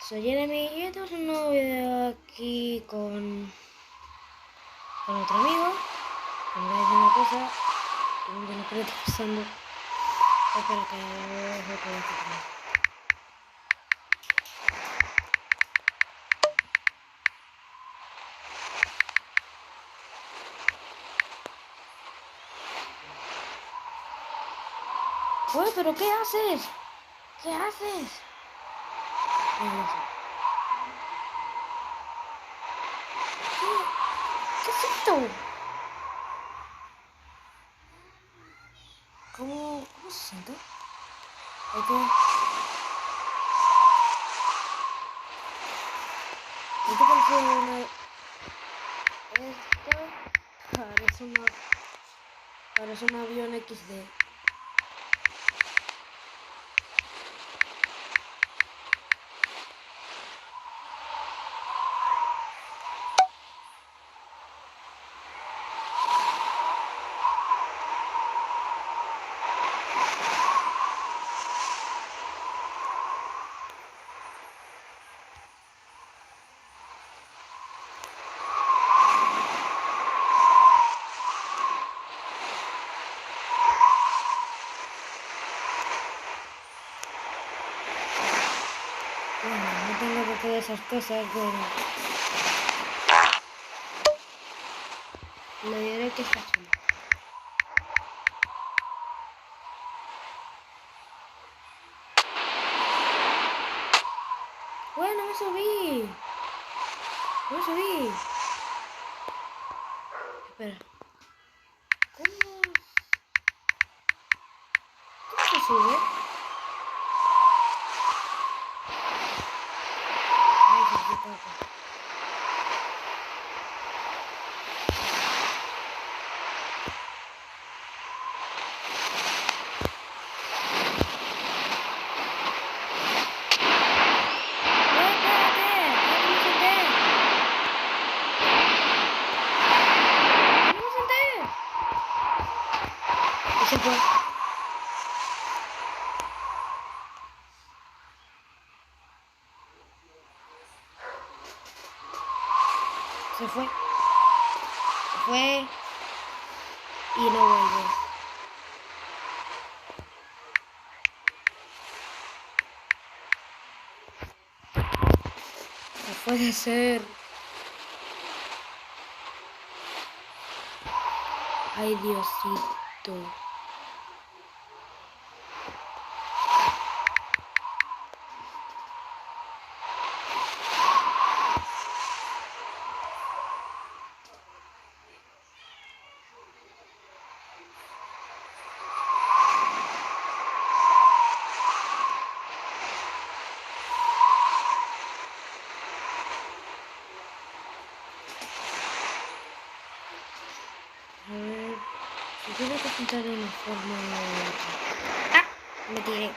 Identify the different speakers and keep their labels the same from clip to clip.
Speaker 1: Soy Jeremy y este es un nuevo video aquí con otro amigo. Me voy a decir una cosa que no creo que esté pasando. Espera que dejo todo esto también. Oye, ¿pero qué haces? ¿Qué haces? ¿Qué es esto? ¿Cómo se siente? Esto parece una... Esto parece un avión XD. Bueno, no tengo por qué esas cosas, bueno. Le diré que está chulo. Bueno, me subí. Me subí. Espera. ¿Cómo se sube? Ay, qué pasa. Se fue. Se fue. Se fue. Y no vuelve. No puede ser. Ay, Diosito. A ver, si tengo que pintar de una forma u otra. ¡Ah! Me tiré.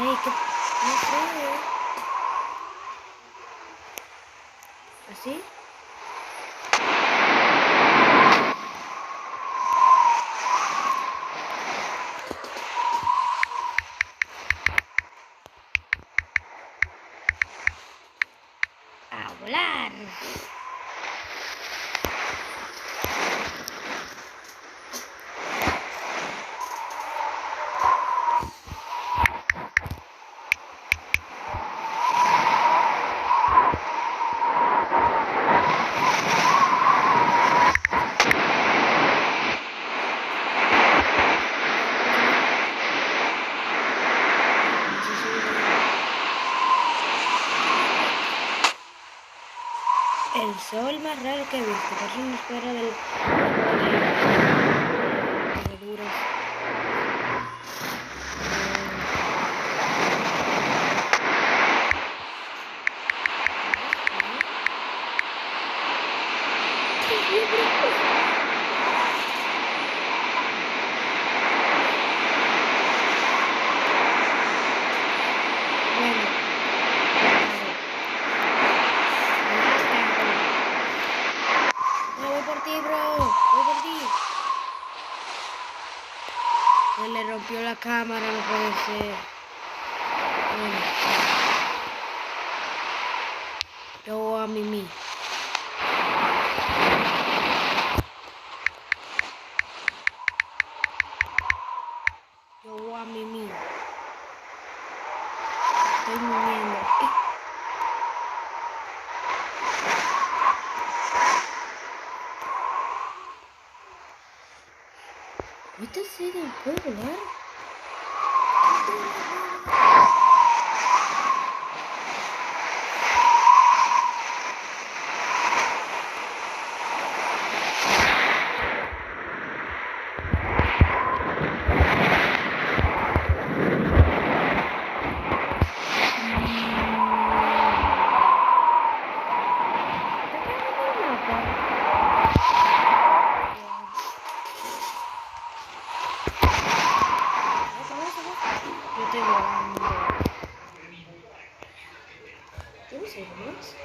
Speaker 1: Ay, que no sé. ¿Así? ¡A volar! El sol más raro que he visto. Parece una esfera de verduras. cámara no puede ser. Bueno. Yo a Mimi. Yo a Mimi. Estoy mimiendo. ¿Esta serie puede volar? Yo estoy volando. ¿Tienes más?